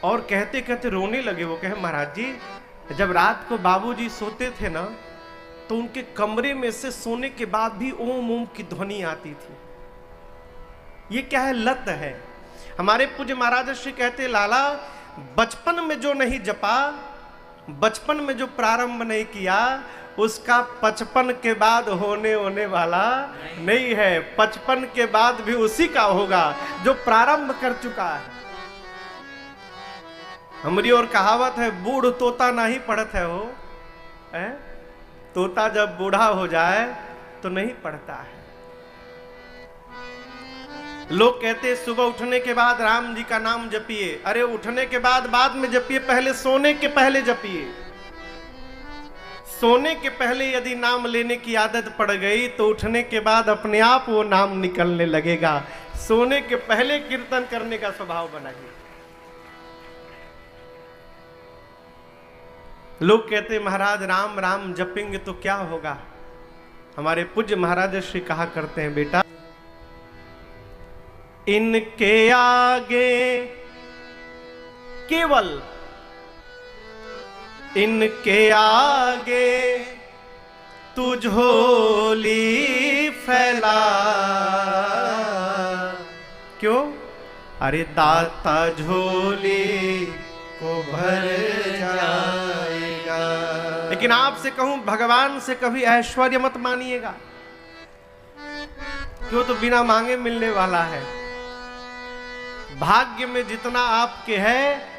और कहते कहते रोने लगे। वो कहे महाराज जी, जब रात को बाबूजी सोते थे ना, तो उनके कमरे में से सोने के बाद भी ओम ओम की ध्वनि आती थी। ये क्या है? लत है। हमारे पूज्य महाराज श्री कहते, लाला बचपन में जो नहीं जपा, बचपन में जो प्रारंभ नहीं किया, उसका 55 के बाद होने वाला नहीं है। 55 के बाद भी उसी का होगा जो प्रारंभ कर चुका है। हमारी और कहावत है, बूढ़ तोता नहीं पढ़त है। हो है? तोता जब बूढ़ा हो जाए तो नहीं पढ़ता है। लोग कहते सुबह उठने के बाद राम जी का नाम जपिए। अरे उठने के बाद में जपिए, पहले सोने के पहले जपिए। सोने के पहले यदि नाम लेने की आदत पड़ गई तो उठने के बाद अपने आप वो नाम निकलने लगेगा। सोने के पहले कीर्तन करने का स्वभाव बनाइए। लोग कहते महाराज राम राम जपेंगे तो क्या होगा? हमारे पूज्य महाराज श्री कहा करते हैं, बेटा इनके आगे केवल इनके आगे तू झोली फैला। क्यों? अरे दाता झोली को भर जाएगा। लेकिन आपसे कहूं, भगवान से कभी ऐश्वर्य मत मानिएगा, क्यों? तो बिना मांगे मिलने वाला है। भाग्य में जितना आपके है,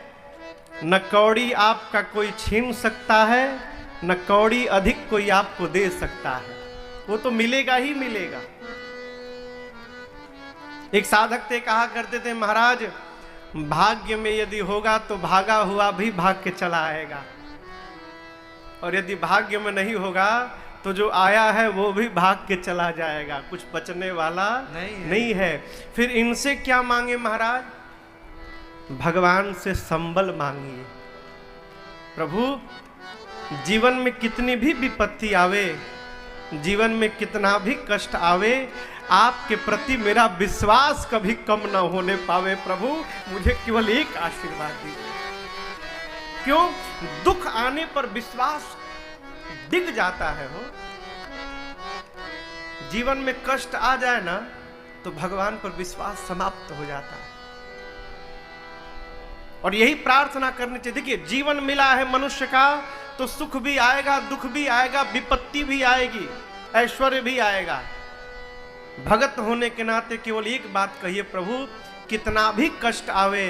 न कौड़ी आपका कोई छीन सकता है, न कौड़ी अधिक कोई आपको दे सकता है। वो तो मिलेगा ही मिलेगा। एक साधक थे, कहा करते थे महाराज भाग्य में यदि होगा तो भागा हुआ भी भाग के चला आएगा, और यदि भाग्य में नहीं होगा तो जो आया है वो भी भाग के चला जाएगा। कुछ बचने वाला नहीं है। फिर इनसे क्या मांगे महाराज? भगवान से संबल मांगिए। प्रभु जीवन में कितनी भी विपत्ति आवे, जीवन में कितना भी कष्ट आवे, आपके प्रति मेरा विश्वास कभी कम ना होने पावे। प्रभु मुझे केवल एक आशीर्वाद दीजिए। क्यों? दुख आने पर विश्वास डिग जाता है। हो जीवन में कष्ट आ जाए ना तो भगवान पर विश्वास समाप्त हो जाता है। और यही प्रार्थना करनी चाहिए। देखिए जीवन मिला है मनुष्य का तो सुख भी आएगा, दुख भी आएगा, विपत्ति भी आएगी, ऐश्वर्य भी आएगा। भगत होने के नाते केवल एक बात कहिए, प्रभु कितना भी कष्ट आवे,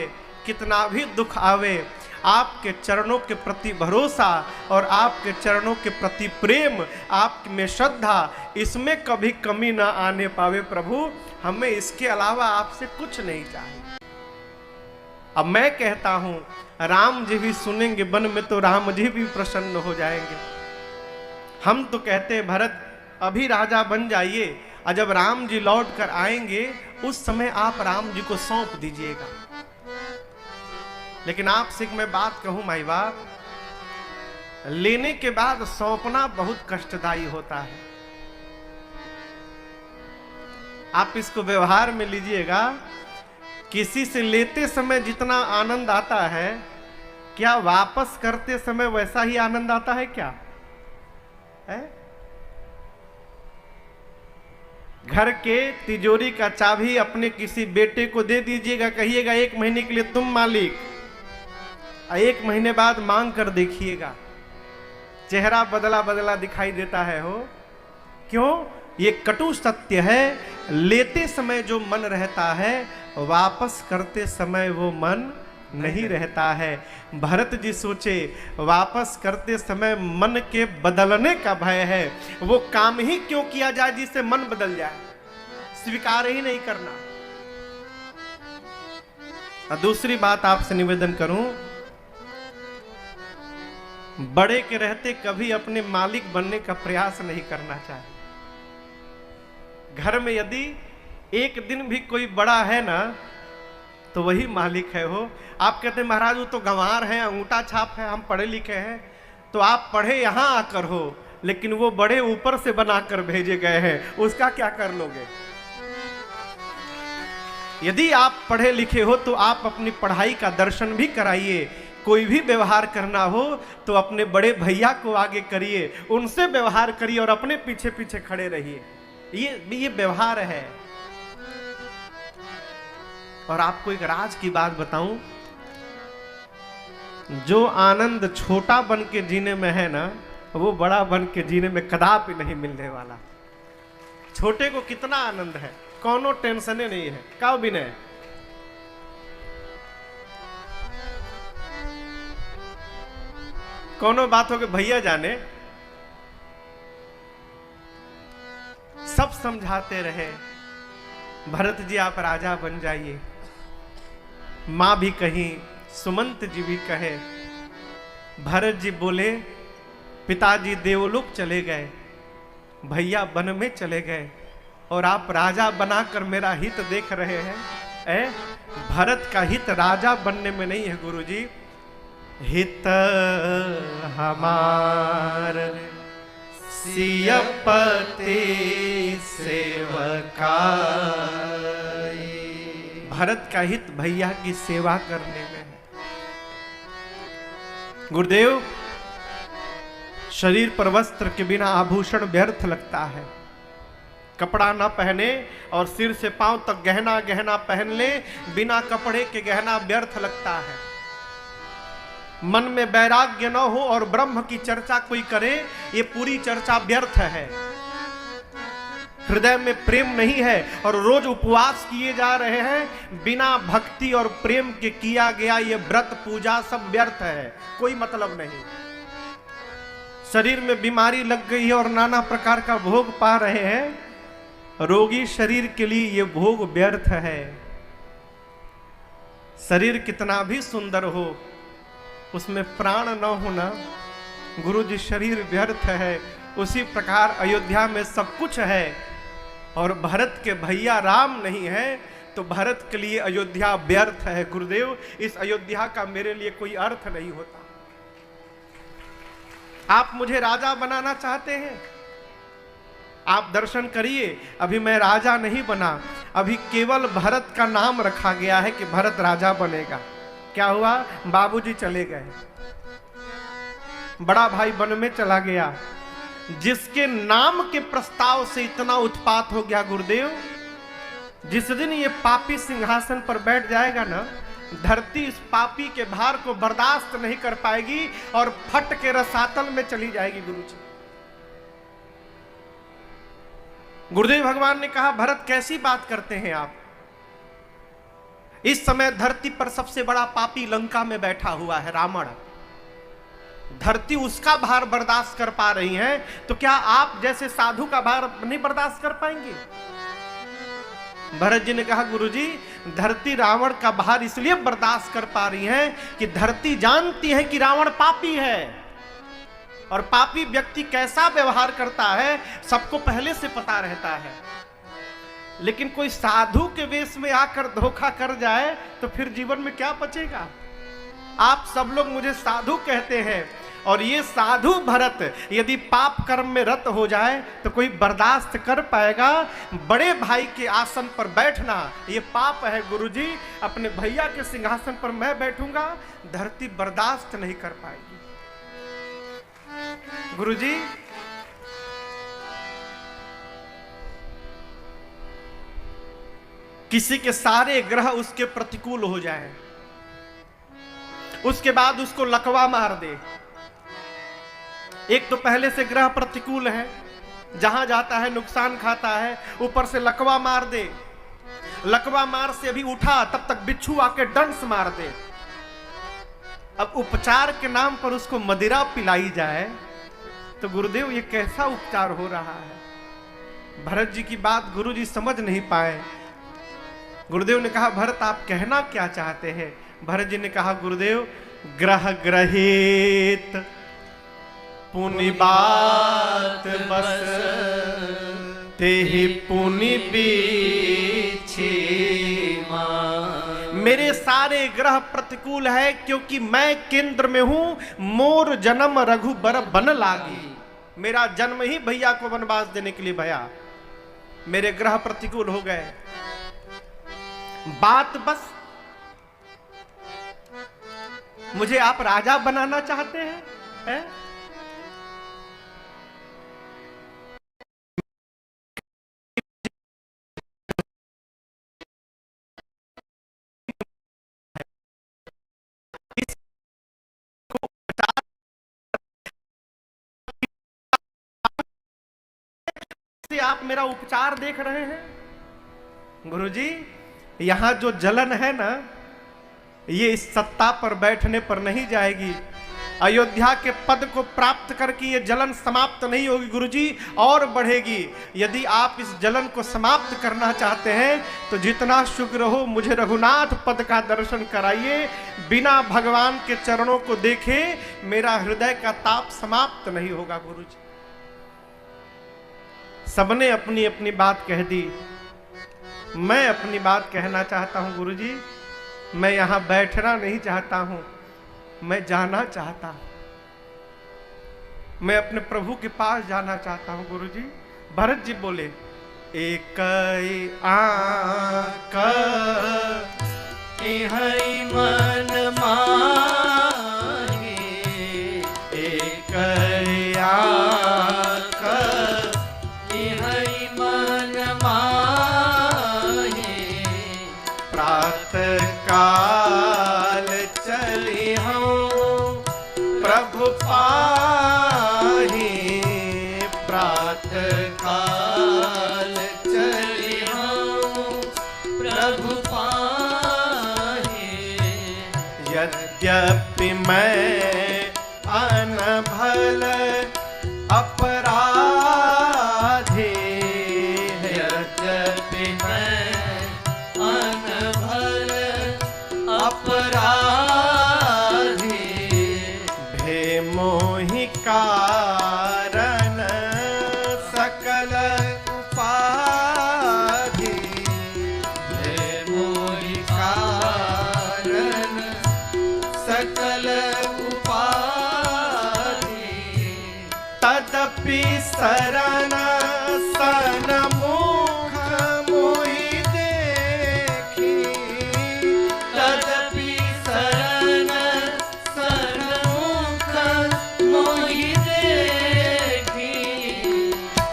कितना भी दुख आवे, आपके चरणों के प्रति भरोसा और आपके चरणों के प्रति प्रेम, आप में श्रद्धा, इसमें कभी कमी ना आने पावे। प्रभु हमें इसके अलावा आपसे कुछ नहीं चाहिए। अब मैं कहता हूं, राम जी भी सुनेंगे वन में तो राम जी भी प्रसन्न हो जाएंगे। हम तो कहते हैं भरत अभी राजा बन जाइए, और जब राम जी लौट कर आएंगे उस समय आप राम जी को सौंप दीजिएगा। लेकिन आपसे मैं बात कहूं माई बाप, लेने के बाद सौंपना बहुत कष्टदायी होता है। आप इसको व्यवहार में लीजिएगा। किसी से लेते समय जितना आनंद आता है, क्या वापस करते समय वैसा ही आनंद आता है क्या? है? घर के तिजोरी का चाबी अपने किसी बेटे को दे दीजिएगा, कहिएगा 1 महीने के लिए तुम मालिक, 1 महीने बाद मांग कर देखिएगा, चेहरा बदला बदला दिखाई देता है। हो क्यों? ये कटु सत्य है। लेते समय जो मन रहता है, वापस करते समय वो मन नहीं रहता है। भरत जी सोचे, वापस करते समय मन के बदलने का भय है, वो काम ही क्यों किया जाए जिससे मन बदल जाए, स्वीकार ही नहीं करना। और दूसरी बात आपसे निवेदन करूं, बड़े के रहते कभी अपने मालिक बनने का प्रयास नहीं करना चाहिए। घर में यदि एक दिन भी कोई बड़ा है ना तो वही मालिक है। हो आप कहते हैं महाराज वो तो गंवार है, अंगूठा छाप है, हम पढ़े लिखे हैं, तो आप पढ़े यहां आकर हो, लेकिन वो बड़े ऊपर से बनाकर भेजे गए हैं, उसका क्या कर लोगे? यदि आप पढ़े लिखे हो तो आप अपनी पढ़ाई का दर्शन भी कराइए। कोई भी व्यवहार करना हो तो अपने बड़े भैया को आगे करिए, उनसे व्यवहार करिए और अपने पीछे पीछे खड़े रहिए। ये व्यवहार है। और आपको एक राज की बात बताऊं, जो आनंद छोटा बन के जीने में है ना, वो बड़ा बन के जीने में कदापि नहीं मिलने वाला। छोटे को कितना आनंद है, कोनो टेंशन नहीं है। का विनय, कोनो बात हो के भैया जाने, सब समझाते रहे भरत जी आप राजा बन जाइए। मां भी कहीं, सुमंत जी भी कहे। भरत जी बोले पिताजी देवलोक चले गए, भैया वन में चले गए और आप राजा बनाकर मेरा हित देख रहे हैं। भरत का हित राजा बनने में नहीं है गुरुजी, हित हमार सियपति सेवका। भरत का हित भैया की सेवा करने में है। गुरुदेव, शरीर पर वस्त्र के बिना आभूषण व्यर्थ लगता है। कपड़ा ना पहने और सिर से पांव तक गहना गहना पहन ले, बिना कपड़े के गहना व्यर्थ लगता है। मन में वैराग्य न हो और ब्रह्म की चर्चा कोई करे, ये पूरी चर्चा व्यर्थ है। हृदय में प्रेम नहीं है और रोज उपवास किए जा रहे हैं, बिना भक्ति और प्रेम के किया गया ये व्रत पूजा सब व्यर्थ है, कोई मतलब नहीं। शरीर में बीमारी लग गई है और नाना प्रकार का भोग पा रहे हैं। रोगी शरीर के लिए ये भोग व्यर्थ है। शरीर कितना भी सुंदर हो, उसमें प्राण न होना गुरु जी शरीर व्यर्थ है। उसी प्रकार अयोध्या में सब कुछ है और भरत के भैया राम नहीं है तो भरत के लिए अयोध्या व्यर्थ है। गुरुदेव, इस अयोध्या का मेरे लिए कोई अर्थ नहीं होता। आप मुझे राजा बनाना चाहते हैं, आप दर्शन करिए। अभी मैं राजा नहीं बना, अभी केवल भरत का नाम रखा गया है कि भरत राजा बनेगा। क्या हुआ, बाबूजी चले गए, बड़ा भाई वन में चला गया। जिसके नाम के प्रस्ताव से इतना उत्पात हो गया गुरुदेव, जिस दिन ये पापी सिंहासन पर बैठ जाएगा ना, धरती इस पापी के भार को बर्दाश्त नहीं कर पाएगी और फट के रसातल में चली जाएगी। गुरुजी, गुरुदेव भगवान ने कहा, भरत कैसी बात करते हैं आप? इस समय धरती पर सबसे बड़ा पापी लंका में बैठा हुआ है रावण। धरती उसका भार बर्दाश्त कर पा रही है, तो क्या आप जैसे साधु का भार नहीं बर्दाश्त कर पाएंगे? भरत जी ने कहा, गुरुजी, धरती रावण का भार इसलिए बर्दाश्त कर पा रही है कि धरती जानती है कि रावण पापी है और पापी व्यक्ति कैसा व्यवहार करता है सबको पहले से पता रहता है। लेकिन कोई साधु के वेश में आकर धोखा कर जाए तो फिर जीवन में क्या बचेगा? आप सब लोग मुझे साधु कहते हैं और ये साधु भरत यदि पाप कर्म में रत हो जाए तो कोई बर्दाश्त कर पाएगा? बड़े भाई के आसन पर बैठना ये पाप है गुरुजी। अपने भैया के सिंहासन पर मैं बैठूंगा, धरती बर्दाश्त नहीं कर पाएगी। गुरुजी, किसी के सारे ग्रह उसके प्रतिकूल हो जाए, उसके बाद उसको लकवा मार दे। एक तो पहले से ग्रह प्रतिकूल है, जहां जाता है नुकसान खाता है, ऊपर से लकवा मार दे। लकवा मार से अभी उठा तब तक बिच्छू आके डंस मार दे। अब उपचार के नाम पर उसको मदिरा पिलाई जाए तो गुरुदेव ये कैसा उपचार हो रहा है? भरत जी की बात गुरुजी समझ नहीं पाए। गुरुदेव ने कहा, भरत आप कहना क्या चाहते हैं? भरत जी ने कहा, गुरुदेव, ग्रह ग्रहित पुनि बात बस तेहि पुनि बीछी मान। मेरे सारे ग्रह प्रतिकूल है क्योंकि मैं केंद्र में हूं। मोर जन्म रघुबर बन लागी, मेरा जन्म ही भैया को वनवास देने के लिए भया। मेरे ग्रह प्रतिकूल हो गए। बात बस मुझे आप राजा बनाना चाहते हैं, है? से आप मेरा उपचार देख रहे हैं गुरुजी। यहां जो जलन है ना, ये इस सत्ता पर बैठने पर नहीं जाएगी। अयोध्या के पद को प्राप्त करके ये जलन समाप्त नहीं होगी गुरुजी, और बढ़ेगी। यदि आप इस जलन को समाप्त करना चाहते हैं तो जितना शुक्र हो मुझे रघुनाथ पद का दर्शन कराइए। बिना भगवान के चरणों को देखे मेरा हृदय का ताप समाप्त नहीं होगा गुरुजी। सबने अपनी अपनी बात कह दी, मैं अपनी बात कहना चाहता हूं गुरुजी। मैं यहां बैठना नहीं चाहता हूं, मैं जाना चाहता हूं। मैं अपने प्रभु के पास जाना चाहता हूं गुरुजी। भरत जी बोले, एक आंख मन माहे, एक आंख मन माहे, प्रातः काल चली हूँ प्रभु पाही। प्रातः काल चली हूँ प्रभु पाहे। यद्यपि मैं अनभल अपराधी, यद्यपि मैं अनभल अपराधी, भे मोहि कारण सकल उपाधि। हे मोहि कारण सकल उपाधि। तदपि शरण सन्मुख मोहि देखी। तदपि शरण सन्मुख मोहि देखी।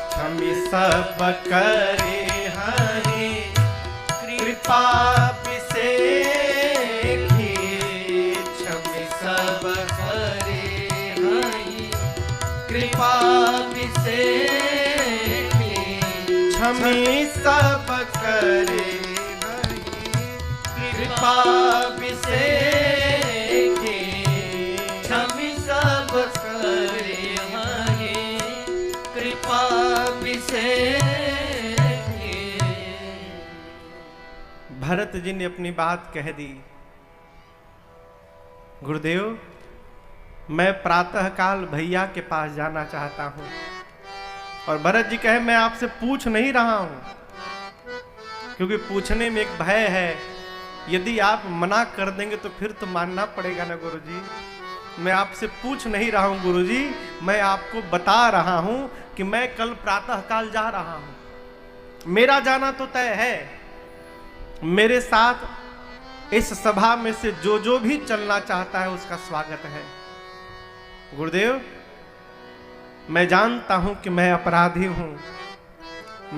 क्षमि सब करे हरि कृपा विसेखी। क्षमि सब करे हरि कृपा विसेखी। क्षमि सब करे हरि कृपा विसेखी। क्षमि सब करे हरि कृपा विसेखी। भरत जी ने अपनी बात कह दी। गुरुदेव, मैं प्रातः काल भैया के पास जाना चाहता हूं। और भरत जी कहे, मैं आपसे पूछ नहीं रहा हूं, क्योंकि पूछने में एक भय है। यदि आप मना कर देंगे तो फिर तो मानना पड़ेगा ना गुरुजी। मैं आपसे पूछ नहीं रहा हूं गुरुजी, मैं आपको बता रहा हूं कि मैं कल प्रातः काल जा रहा हूं। मेरा जाना तो तय है। मेरे साथ इस सभा में से जो भी चलना चाहता है उसका स्वागत है। गुरुदेव, मैं जानता हूं कि मैं अपराधी हूं।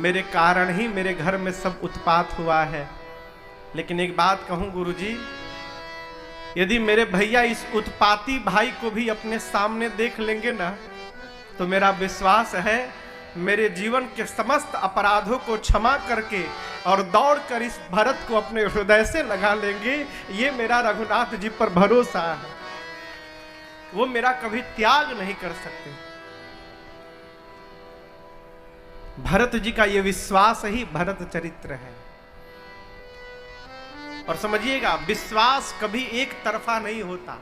मेरे कारण ही मेरे घर में सब उत्पात हुआ है। लेकिन एक बात कहूं गुरुजी, यदि मेरे भैया इस उत्पाती भाई को भी अपने सामने देख लेंगे ना, तो मेरा विश्वास है मेरे जीवन के समस्त अपराधों को क्षमा करके और दौड़कर इस भरत को अपने हृदय से लगा लेंगे। ये मेरा रघुनाथ जी पर भरोसा है। वो मेरा कभी त्याग नहीं कर सकते। भरत जी का ये विश्वास ही भरत चरित्र है। और समझिएगा, विश्वास कभी एक तरफा नहीं होता।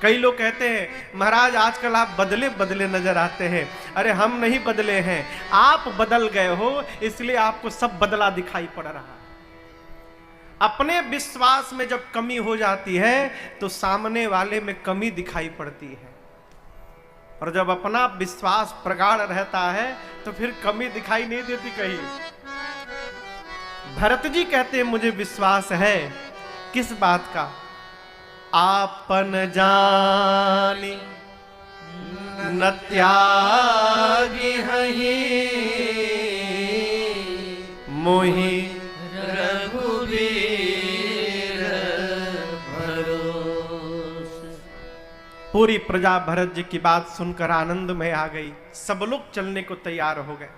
कई लोग कहते हैं, महाराज आजकल आप बदले बदले नजर आते हैं। अरे हम नहीं बदले हैं, आप बदल गए हो, इसलिए आपको सब बदला दिखाई पड़ रहा है। अपने विश्वास में जब कमी हो जाती है तो सामने वाले में कमी दिखाई पड़ती है। और जब अपना विश्वास प्रगाढ़ रहता है तो फिर कमी दिखाई नहीं देती कहीं। भरत जी कहते मुझे विश्वास है। किस बात का? आपन जानी न त्यागी हही, मोहि रघुवीर भरोसे। पूरी प्रजा भरत जी की बात सुनकर आनंद में आ गई। सब लोग चलने को तैयार हो गए।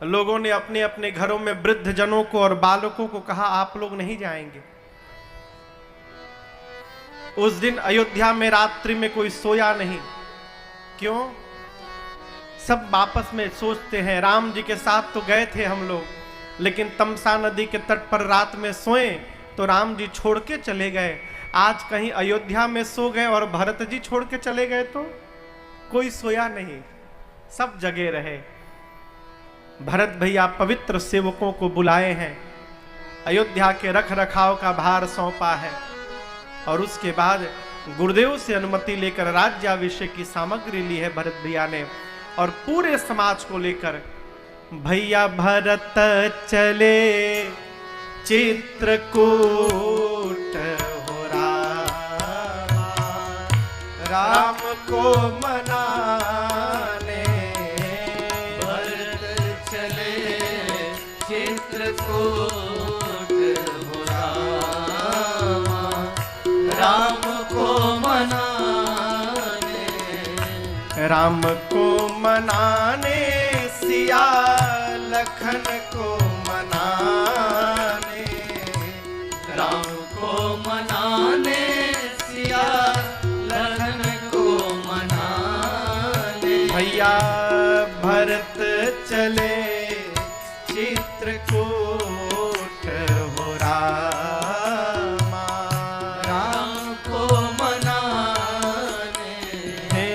लोगों ने अपने अपने घरों में वृद्ध जनों को और बालकों को कहा, आप लोग नहीं जाएंगे। उस दिन अयोध्या में रात्रि में कोई सोया नहीं। क्यों? सब आपस में सोचते हैं, राम जी के साथ तो गए थे हम लोग, लेकिन तमसा नदी के तट पर रात में सोए तो राम जी छोड़ के चले गए। आज कहीं अयोध्या में सो गए और भरत जी छोड़ के चले गए तो कोई सोया नहीं, सब जगे रहे। भरत भैया पवित्र सेवकों को बुलाए हैं, अयोध्या के रख रखाव का भार सौंपा है और उसके बाद गुरुदेव से अनुमति लेकर राज्याभिषेक की सामग्री ली है भरत भैया ने। और पूरे समाज को लेकर भैया भरत चले चित्रकूट हो राम को मनाने। भरत चले चित्रकूट हो राम को मनाने। राम को मनाने, सिया लखन को मनाने। राम को मनाने, सिया लखन को मनाने। भैया भरत चले चित्रकूट हो रामा। राम को मनाने। हे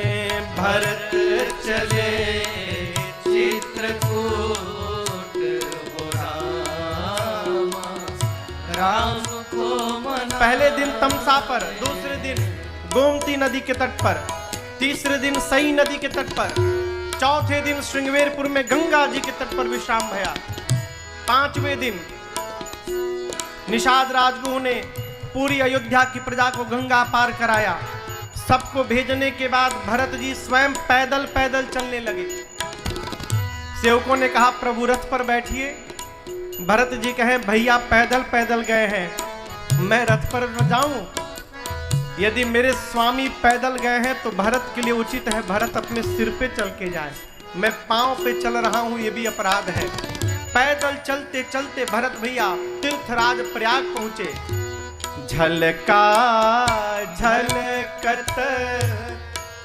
भरत चले चित्रकूट हो राम को मना। पहले दिन तमसा पर, दूसरे दिन गोमती नदी के तट पर, तीसरे दिन सई नदी के तट पर, चौथे दिन श्रृंगवेरपुर में गंगा जी के तट पर विश्राम भया। पांचवें दिन निषाद राजगुरु ने पूरी अयोध्या की प्रजा को गंगा पार कराया। सबको भेजने के बाद भरत जी स्वयं पैदल पैदल चलने लगे। सेवकों ने कहा, प्रभु रथ पर बैठिए। भरत जी कहे, भैया पैदल पैदल गए हैं, मैं रथ पर जाऊं? यदि मेरे स्वामी पैदल गए हैं तो भरत के लिए उचित है भरत अपने सिर पे चल के जाए। मैं पांव पे चल रहा हूं, ये भी अपराध है। पैदल चलते चलते भरत भैया तीर्थराज प्रयाग पहुंचे। झलका झलकत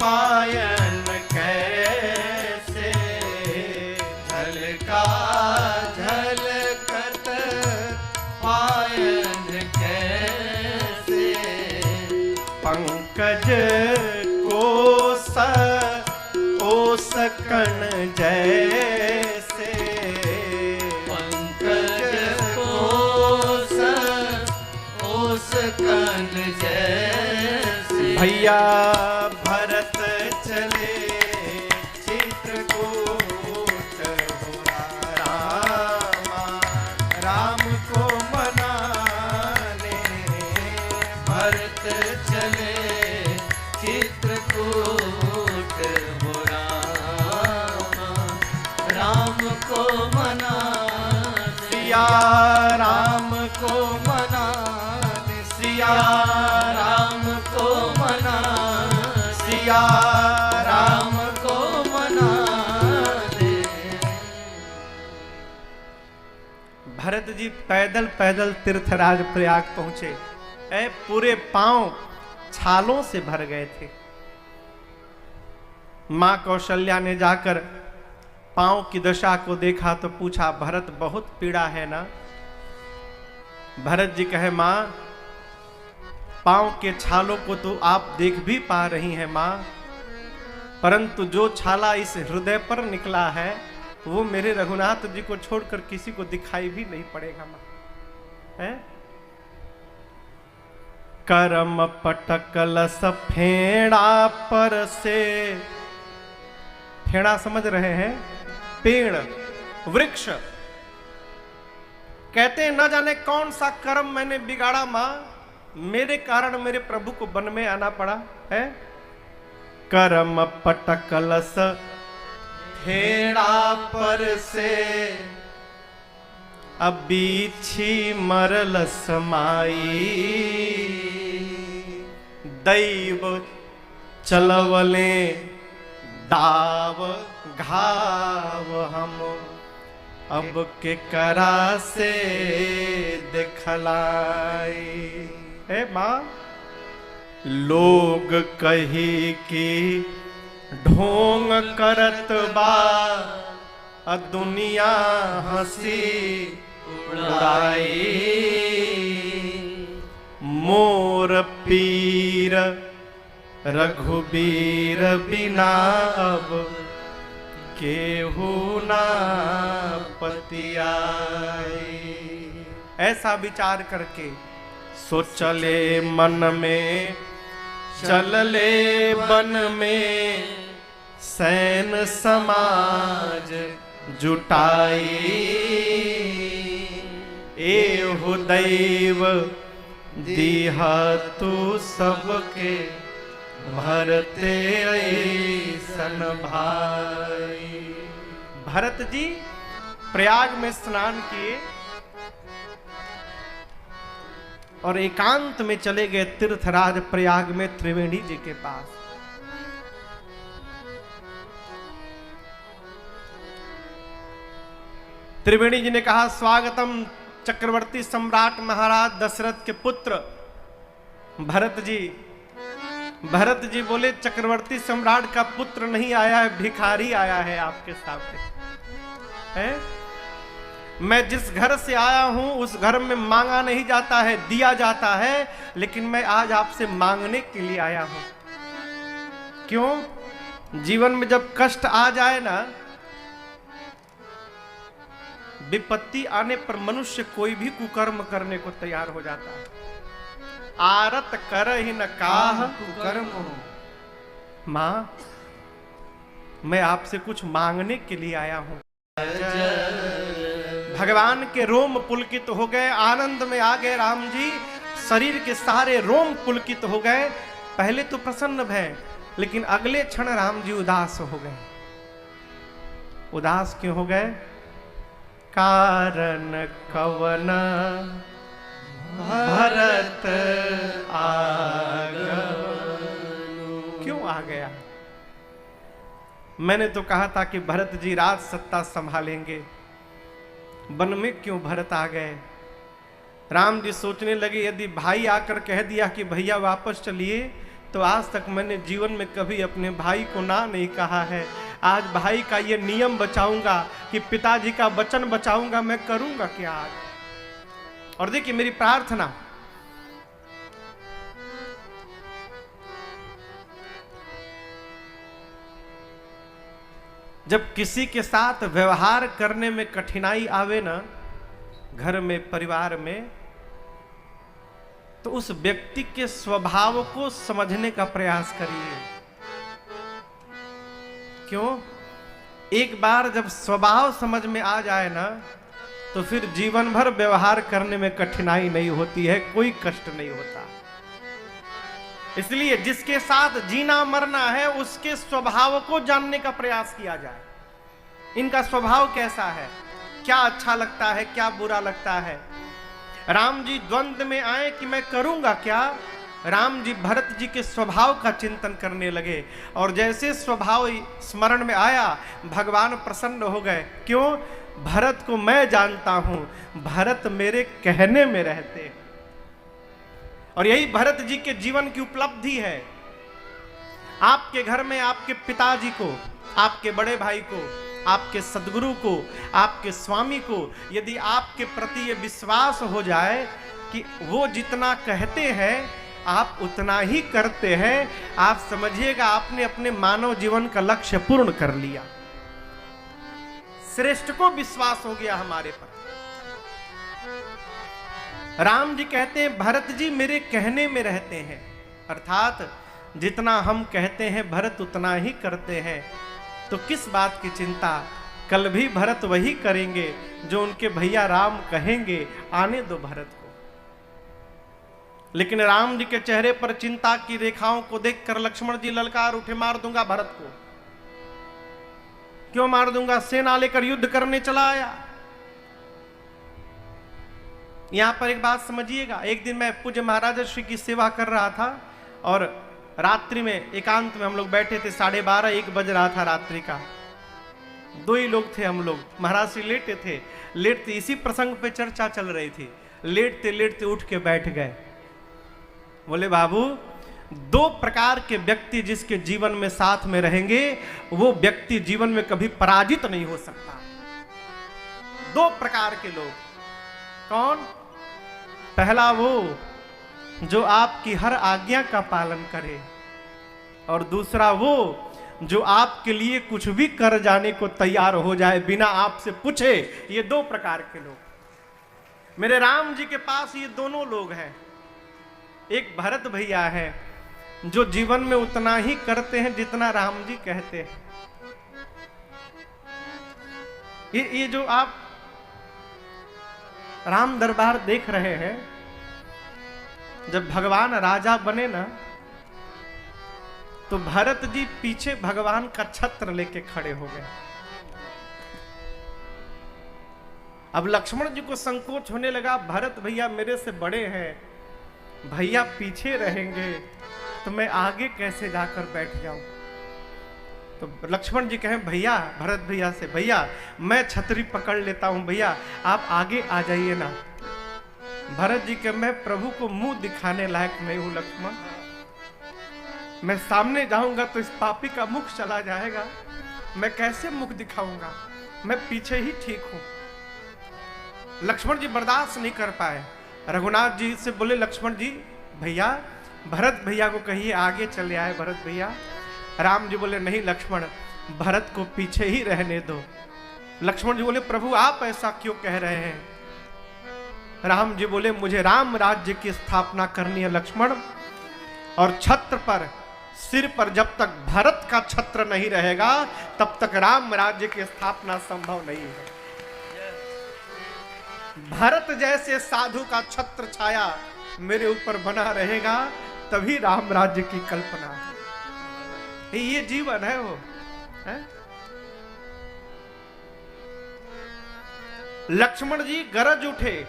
पायन कैसे, झलका झलकत पायन कैसे। पंकज कोस ओसकन जैसे। पंकज कोस ओसकन जैसे। भैया भरत चले चित्रकूट हो रामा। राम को मनाने। भरत चले चित्रकूट हो राम को मनाने। सिया राम को मनाने। सिया राम को मनाने। सिया राम को मनाने। भरत जी पैदल पैदल तीर्थराज प्रयाग पहुंचे। पूरे पांव छालों से भर गए थे। मां कौशल्या ने जाकर पांव की दशा को देखा तो पूछा, भरत बहुत पीड़ा है ना? भरत जी कहे, मां पांव के छालों को तो आप देख भी पा रही हैं मां, परंतु जो छाला इस हृदय पर निकला है वो मेरे रघुनाथ जी को छोड़कर किसी को दिखाई भी नहीं पड़ेगा मां। है? करम पटकलस फेड़ा पर से। फेड़ा समझ रहे हैं? पेड़, वृक्ष। कहते हैं न जाने कौन सा कर्म मैंने बिगाड़ा मां, मेरे कारण मेरे प्रभु को वन में आना पड़ा है। कर्म पटकलस फेड़ा पर से, अब बीछी मरल समाई। दैव चलवले दाव घाव हम, अब के करा से दिखलाई। हे मां, लोग कही कि ढोंग करत बा, दुनिया हंसी उड़ाई। मोर पीर रघुबीर बिना, अब केहू ना पतियाई। ऐसा विचार करके सोचले मन में, चलले वन में सैन समाज जुटाई। एहो दैव दीहा तू सबके, भरते ऐसन भाई। भरत जी प्रयाग में स्नान किए और एकांत में चले गए तीर्थराज प्रयाग में त्रिवेणी जी के पास। त्रिवेणी जी ने कहा, स्वागतम चक्रवर्ती सम्राट महाराज दशरथ के पुत्र भरत जी। भरत जी बोले, चक्रवर्ती सम्राट का पुत्र नहीं आया है, भिखारी आया है आपके सामने है। मैं जिस घर से आया हूं उस घर में मांगा नहीं जाता है, दिया जाता है, लेकिन मैं आज आपसे मांगने के लिए आया हूं। क्यों? जीवन में जब कष्ट आ जाए ना, विपत्ति आने पर मनुष्य कोई भी कुकर्म करने को तैयार हो जाता है। आरत कर ही न काह कुकर्म। मां, मैं आपसे कुछ मांगने के लिए आया हूं। भगवान के रोम पुलकित हो गए, आनंद में आ गए राम जी। शरीर के सारे रोम पुलकित हो गए। पहले तो प्रसन्न भय, लेकिन अगले क्षण राम जी उदास हो गए। उदास क्यों हो गए? कारण कवन भरत आगमनु। क्यों आ गया? मैंने तो कहा था कि भरत जी राज सत्ता संभालेंगे, वन में क्यों भरत आ गए? राम जी सोचने लगे, यदि भाई आकर कह दिया कि भैया वापस चलिए, तो आज तक मैंने जीवन में कभी अपने भाई को ना नहीं कहा है। आज भाई का ये नियम बचाऊंगा कि पिताजी का वचन बचाऊंगा, मैं करूंगा क्या आज? और देखिए मेरी प्रार्थना, जब किसी के साथ व्यवहार करने में कठिनाई आवे ना, घर में, परिवार में, तो उस व्यक्ति के स्वभाव को समझने का प्रयास करिए। क्यों? एक बार जब स्वभाव समझ में आ जाए ना, तो फिर जीवन भर व्यवहार करने में कठिनाई नहीं होती है, कोई कष्ट नहीं होता। इसलिए जिसके साथ जीना मरना है, उसके स्वभाव को जानने का प्रयास किया जाए। इनका स्वभाव कैसा है, क्या अच्छा लगता है, क्या बुरा लगता है। राम जी द्वंद्व में आए कि मैं करूंगा क्या। राम जी भरत जी के स्वभाव का चिंतन करने लगे, और जैसे स्वभाव स्मरण में आया, भगवान प्रसन्न हो गए। क्यों? भरत को मैं जानता हूं, भरत मेरे कहने में रहते हैं। और यही भरत जी के जीवन की उपलब्धि है। आपके घर में आपके पिताजी को, आपके बड़े भाई को, आपके सदगुरु को, आपके स्वामी को यदि आपके प्रति ये विश्वास हो जाए कि वो जितना कहते हैं आप उतना ही करते हैं, आप समझिएगा आपने अपने मानव जीवन का लक्ष्य पूर्ण कर लिया। श्रेष्ठ को विश्वास हो गया हमारे पर। राम जी कहते हैं भरत जी मेरे कहने में रहते हैं, अर्थात जितना हम कहते हैं भरत उतना ही करते हैं। तो किस बात की चिंता? कल भी भरत वही करेंगे जो उनके भैया राम कहेंगे, आने दो भरत को। लेकिन राम जी के चेहरे पर चिंता की रेखाओं को देखकर लक्ष्मण जी ललकार उठे, मार दूंगा भरत को। क्यों मार दूंगा? सेना लेकर युद्ध करने चला आया। यहां पर एक बात समझिएगा, एक दिन मैं पूज्य महाराज श्री की सेवा कर रहा था और रात्रि में एकांत में हम लोग बैठे थे, 12:30 1 बज रहा था रात्रि का। 2 ही लोग थे हम लोग, महाराज श्री लेटे थे। लेटते इसी प्रसंग पे चर्चा चल रही थी, लेटते लेटते उठ के बैठ गए। बोले बाबू, 2 प्रकार के व्यक्ति जिसके जीवन में साथ में रहेंगे वो व्यक्ति जीवन में कभी पराजित नहीं हो सकता। 2 प्रकार के लोग। कौन? पहला वो जो आपकी हर आज्ञा का पालन करे, और दूसरा वो जो आपके लिए कुछ भी कर जाने को तैयार हो जाए बिना आपसे पूछे। ये 2 प्रकार के लोग मेरे राम जी के पास, ये दोनों लोग हैं। एक भरत भैया है जो जीवन में उतना ही करते हैं जितना राम जी कहते हैं। ये जो आप राम दरबार देख रहे हैं, जब भगवान राजा बने ना तो भरत जी पीछे भगवान का छत्र लेके खड़े हो गए। अब लक्ष्मण जी को संकोच होने लगा, भरत भैया मेरे से बड़े हैं, भैया पीछे रहेंगे तो मैं आगे कैसे जाकर बैठ जाऊं। तो लक्ष्मण जी कहें भैया, भरत भैया से, भैया मैं छतरी पकड़ लेता हूं, भैया आप आगे आ जाइए ना। भरत जी के, मैं प्रभु को मुंह दिखाने लायक नहीं हूं लक्ष्मण, मैं सामने जाऊंगा तो इस पापी का मुख चला जाएगा, मैं कैसे मुख दिखाऊंगा, मैं पीछे ही ठीक हूं। लक्ष्मण जी बर्दाश्त नहीं कर पाए। रघुनाथ जी से बोले, लक्ष्मण जी भैया, भरत भैया को कहिए आगे चले आए भरत भैया। राम जी बोले, नहीं लक्ष्मण, भरत को पीछे ही रहने दो। लक्ष्मण जी बोले, प्रभु आप ऐसा क्यों कह रहे हैं? राम जी बोले, मुझे राम राज्य की स्थापना करनी है लक्ष्मण, और छत्र पर, सिर पर जब तक भरत का छत्र नहीं रहेगा तब तक राम राज्य की स्थापना संभव नहीं है। भरत जैसे साधु का छत्र छाया मेरे ऊपर बना रहेगा तभी राम राज्य की कल्पना है। ये जीवन है वो है? लक्ष्मण जी गरज उठे।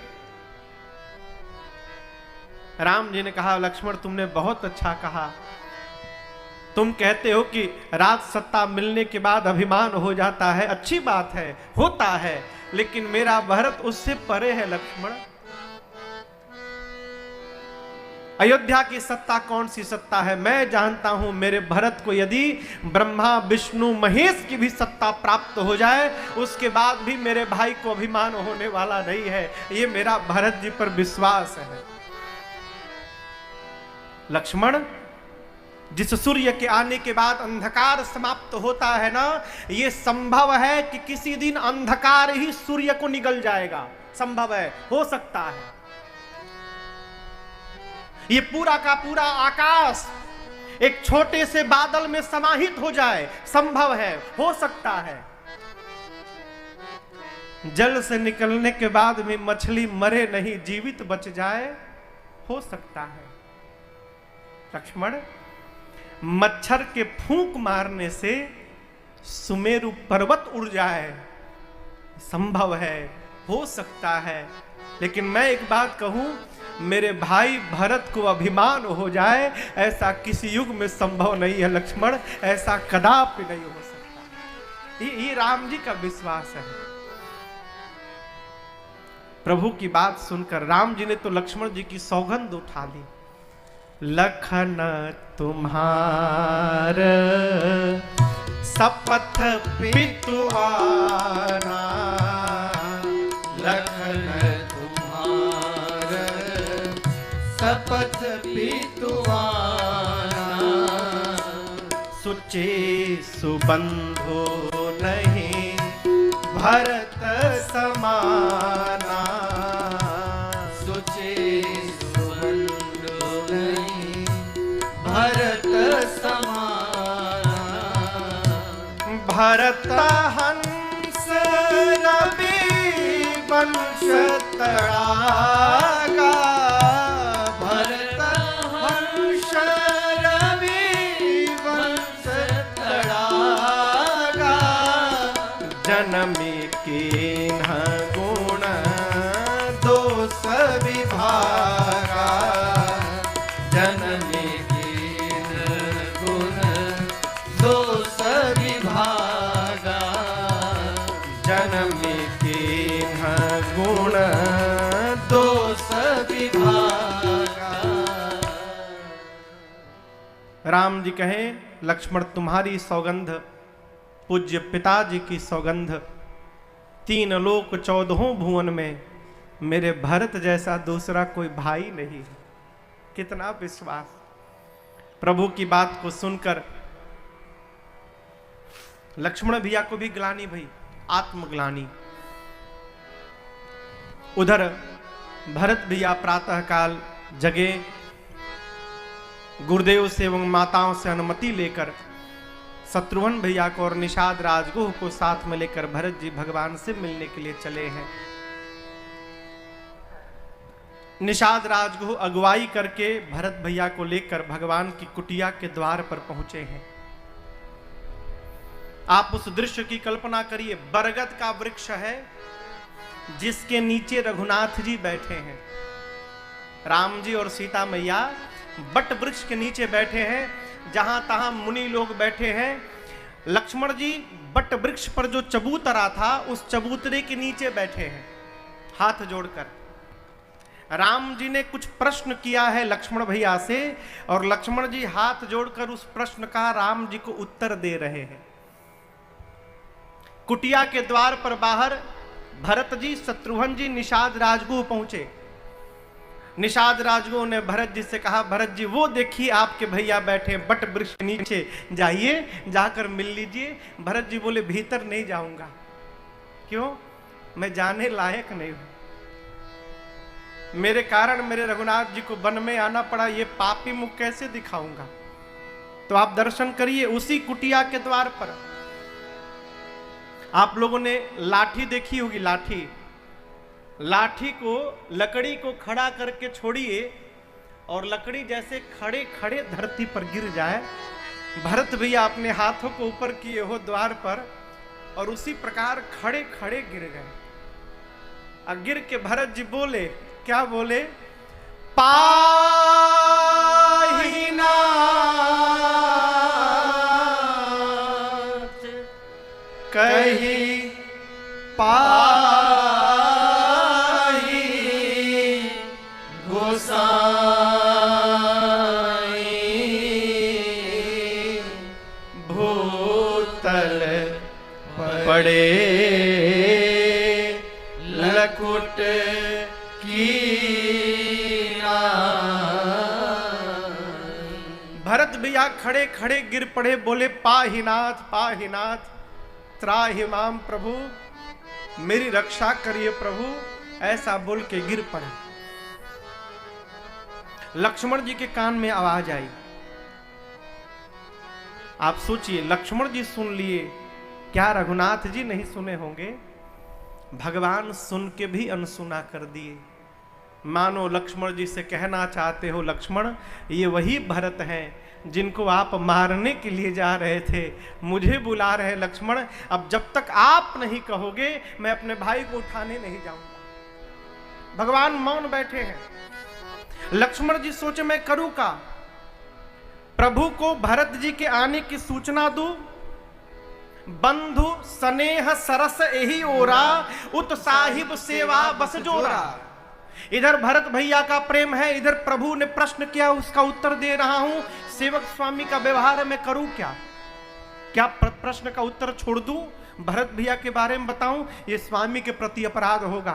राम जी ने कहा, लक्ष्मण तुमने बहुत अच्छा कहा। तुम कहते हो कि राज सत्ता मिलने के बाद अभिमान हो जाता है, अच्छी बात है, होता है, लेकिन मेरा भरत उससे परे है लक्ष्मण। अयोध्या की सत्ता कौन सी सत्ता है? मैं जानता हूं मेरे भरत को यदि ब्रह्मा विष्णु महेश की भी सत्ता प्राप्त हो जाए उसके बाद भी मेरे भाई को अभिमान होने वाला नहीं है। ये मेरा भरत जी पर विश्वास है। लक्ष्मण, जिस सूर्य के आने के बाद अंधकार समाप्त होता है ना, यह संभव है कि किसी दिन अंधकार ही सूर्य को निगल जाएगा। संभव है, हो सकता है। ये पूरा का पूरा आकाश एक छोटे से बादल में समाहित हो जाए, संभव है, हो सकता है। जल से निकलने के बाद भी मछली मरे नहीं, जीवित बच जाए, हो सकता है। लक्ष्मण, मच्छर के फूंक मारने से सुमेरु पर्वत उड़ जाए, संभव है, हो सकता है। लेकिन मैं एक बात कहूं, मेरे भाई भरत को अभिमान हो जाए, ऐसा किसी युग में संभव नहीं है लक्ष्मण, ऐसा कदापि नहीं हो सकता। ये राम जी का विश्वास है। प्रभु की बात सुनकर राम जी ने तो लक्ष्मण जी की सौगंध उठा ली। लखन तुम्हार शपथ पितुआना, लखन तुम्हार शपथ पितुआना, सुचि सुबंधु नहीं भरत समाना, सुचि सुबंधु नहीं भरत समाना, भरत हंस वंश तड़ागा, भरत हर्ष रवि वंश तड़ागा, जनमी कीन्ह गुण दोष विभागा, जनमे कीन गुण दोष विभागा, जनमी कीन्ह गुण दोष विभागा। राम जी कहें, लक्ष्मण तुम्हारी सौगंध, पूज्य पिताजी की सौगंध, 3 लोक 14 भुवन में मेरे भरत जैसा दूसरा कोई भाई नहीं। कितना विश्वास। प्रभु की बात को सुनकर लक्ष्मण भैया को भी ग्लानि भई, आत्मग्लानि। उधर भरत भैया प्रातः काल जगे, गुरुदेव से एवं माताओं से अनुमति लेकर शत्रुघ्न भैया को और निषाद राजगुह को साथ में लेकर भरत जी भगवान से मिलने के लिए चले हैं। निषाद राजगुह अगुवाई करके भरत भैया को लेकर भगवान की कुटिया के द्वार पर पहुंचे हैं। आप उस दृश्य की कल्पना करिए, बरगद का वृक्ष है जिसके नीचे रघुनाथ जी बैठे हैं। राम जी और सीता मैया बट वृक्ष के नीचे बैठे हैं, जहां तहां मुनि लोग बैठे हैं। लक्ष्मण जी बट वृक्ष पर जो चबूतरा था उस चबूतरे के नीचे बैठे हैं हाथ जोड़कर। राम जी ने कुछ प्रश्न किया है लक्ष्मण भैया से, और लक्ष्मण जी हाथ जोड़कर उस प्रश्न का राम जी को उत्तर दे रहे हैं। कुटिया के द्वार पर बाहर भरत जी, शत्रुघ्न जी, निषाद राजगुह पहुंचे। निषाद राजगुह ने भरत जी से कहा, भरत जी वो देखिए आपके भैया बैठे बट वृक्ष के नीचे, जाइए जाकर मिल लीजिए। भरत जी बोले, भीतर नहीं जाऊंगा। क्यों? मैं जाने लायक नहीं हूं। मेरे कारण मेरे रघुनाथ जी को वन में आना पड़ा, ये पापी मुख कैसे दिखाऊंगा। तो आप दर्शन करिए उसी कुटिया के द्वार पर। आप लोगों ने लाठी देखी होगी, लाठी को, लकड़ी को खड़ा करके छोड़िए और लकड़ी जैसे खड़े खड़े धरती पर गिर जाए। भरत भैया अपने हाथों को ऊपर किए हो द्वार पर और उसी प्रकार खड़े खड़े गिर गए। और गिर के भरत जी बोले, क्या बोले? पाहि नाथ कही पाहि गोसाई, भूतल पड़े लकुट भरत भैया खड़े खड़े गिर पड़े, बोले पाहिनाथ पाहिनाथ, त्राहि माम प्रभु, मेरी रक्षा करिए प्रभु। ऐसा बोल के गिर पड़े। लक्ष्मण जी के कान में आवाज आई। आप सोचिए, लक्ष्मण जी सुन लिए, क्या रघुनाथ जी नहीं सुने होंगे? भगवान सुन के भी अनसुना कर दिए। मानो लक्ष्मण जी से कहना चाहते हो, लक्ष्मण ये वही भरत हैं जिनको आप मारने के लिए जा रहे थे, मुझे बुला रहे लक्ष्मण। अब जब तक आप नहीं कहोगे मैं अपने भाई को उठाने नहीं जाऊंगा। भगवान मौन बैठे हैं। लक्ष्मण जी सोचे मैं करूं का? प्रभु को भरत जी के आने की सूचना दूं? बंधु स्नेह सरस एही ओरा, उत साहिब सेवा बस जोरा। इधर भरत भैया का प्रेम है, इधर प्रभु ने प्रश्न किया, उसका उत्तर दे रहा हूं। सेवक स्वामी का व्यवहार मैं करूं क्या? क्या प्रश्न का उत्तर छोड़ दूं, भरत भैया के बारे में बताऊं? ये स्वामी के प्रति अपराध होगा।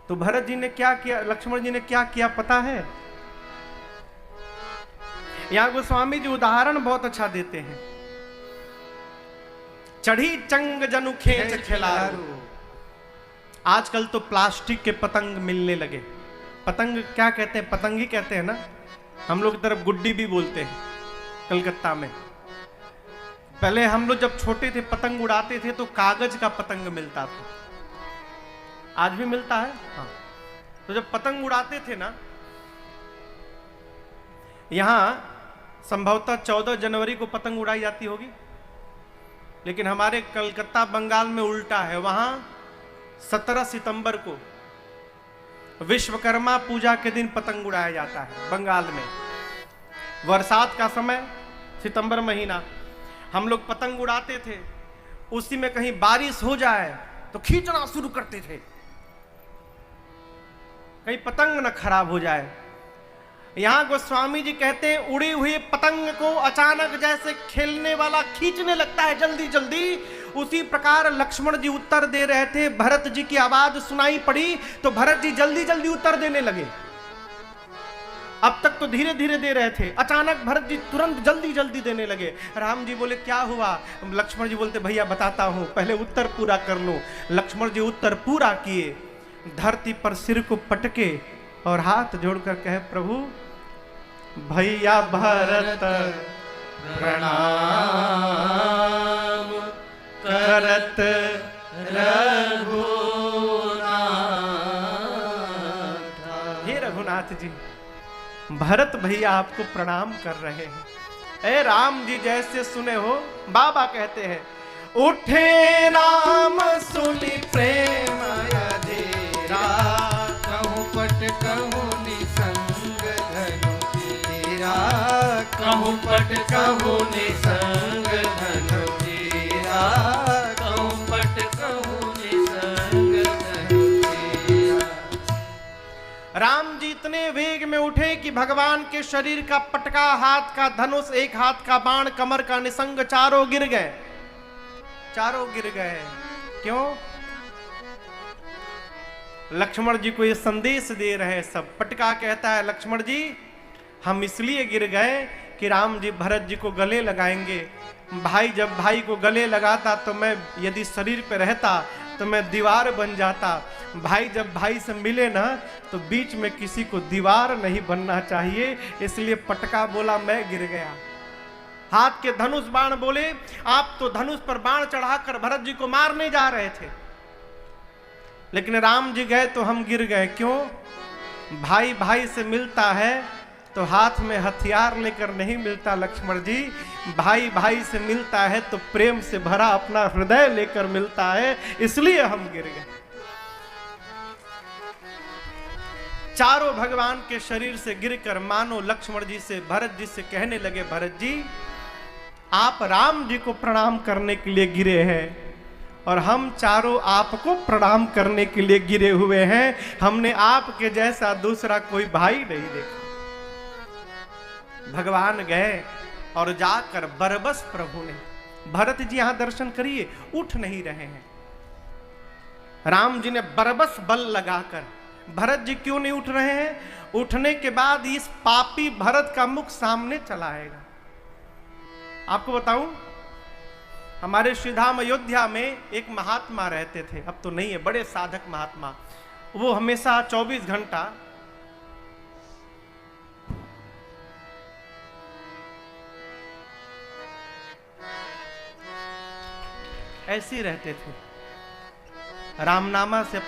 तो भरत जी ने क्या किया, लक्ष्मण जी ने क्या किया पता है? यहां गोस्वामी जी उदाहरण बहुत अच्छा देते हैं। चढ़ी चंग जनु खेच खिलारू। आजकल तो प्लास्टिक के पतंग मिलने लगे। पतंग क्या कहते हैं? पतंग ही कहते हैं ना, हम लोग की तरफ गुड्डी भी बोलते हैं कलकत्ता में। पहले हम लोग जब छोटे थे पतंग उड़ाते थे तो कागज का पतंग मिलता था। आज भी मिलता है। हाँ, तो जब पतंग उड़ाते थे ना, यहां संभवतः 14 जनवरी को पतंग उड़ाई जाती होगी, लेकिन हमारे कलकत्ता बंगाल में उल्टा है। वहां 17 सितंबर को विश्वकर्मा पूजा के दिन पतंग उड़ाया जाता है बंगाल में। बरसात का समय, सितंबर महीना, हम लोग पतंग उड़ाते थे, उसी में कहीं बारिश हो जाए तो खींचना शुरू करते थे, कहीं पतंग न खराब हो जाए। यहां गोस्वामी जी कहते हैं, उड़ी हुई पतंग को अचानक जैसे खेलने वाला खींचने लगता है जल्दी जल्दी, उसी प्रकार लक्ष्मण जी उत्तर दे रहे थे। भरत जी की आवाज सुनाई पड़ी तो भरत जी जल्दी जल्दी उत्तर देने लगे। अब तक तो धीरे धीरे दे रहे थे, अचानक भरत जी तुरंत जल्दी जल्दी देने लगे। राम जी बोले क्या हुआ? लक्ष्मण जी बोलते भैया बताता हूं, पहले उत्तर पूरा कर लो। लक्ष्मण जी उत्तर पूरा किए, धरती पर सिर को पटके और हाथ जोड़कर कहे, प्रभु भैया भरत प्रणाम करत रघुनाथ। हे रघुनाथ जी, भरत भैया आपको प्रणाम कर रहे हैं। ए राम जी जैसे सुने हो, बाबा कहते हैं, उठे राम सुनि प्रेम अधीरा, कहूँ पट कहूँ निसंग धनु तेरा, कहूँ पट कहूँ निसंग धनु तेरा, कहूँ पट कहूँ निसंग धनु तेरा। राम जी इतने वेग में उठे कि भगवान के शरीर का पटका, हाथ का धनुष, एक हाथ का बाण, कमर का निसंग, चारों गिर गए, चारों गिर गए। क्यों? लक्ष्मण जी को ये संदेश दे रहे सब। पटका कहता है, लक्ष्मण जी हम इसलिए गिर गए कि राम जी भरत जी को गले लगाएंगे। भाई जब भाई को गले लगाता तो मैं, यदि शरीर पे रहता तो मैं दीवार बन जाता। भाई जब भाई से मिले ना तो बीच में किसी को दीवार नहीं बनना चाहिए, इसलिए पटका बोला, मैं गिर गया। हाथ के धनुष बाण बोले, आप तो धनुष पर बाण चढ़ाकर भरत जी को मारने जा रहे थे, लेकिन राम जी गए तो हम गिर गए। क्यों? भाई भाई से मिलता है तो हाथ में हथियार लेकर नहीं मिलता लक्ष्मण जी, भाई भाई से मिलता है तो प्रेम से भरा अपना हृदय लेकर मिलता है, इसलिए हम गिर गए। चारों भगवान के शरीर से गिरकर मानो लक्ष्मण जी से, भरत जी से कहने लगे, भरत जी आप राम जी को प्रणाम करने के लिए गिरे हैं और हम चारों आपको प्रणाम करने के लिए गिरे हुए हैं। हमने आपके जैसा दूसरा कोई भाई नहीं देखा। भगवान गए और जाकर बरबस प्रभु ने, भरत जी यहां दर्शन करिए, उठ नहीं रहे हैं। राम जी ने बरबस बल लगाकर, भरत जी क्यों नहीं उठ रहे हैं? उठने के बाद इस पापी भरत का मुख सामने चला आएगा। आपको बताऊं, हमारे श्रीधाम अयोध्या में एक महात्मा रहते थे, अब तो नहीं है, बड़े साधक महात्मा। वो हमेशा 24 घंटा ऐसे ही रहते थे, रामनामा से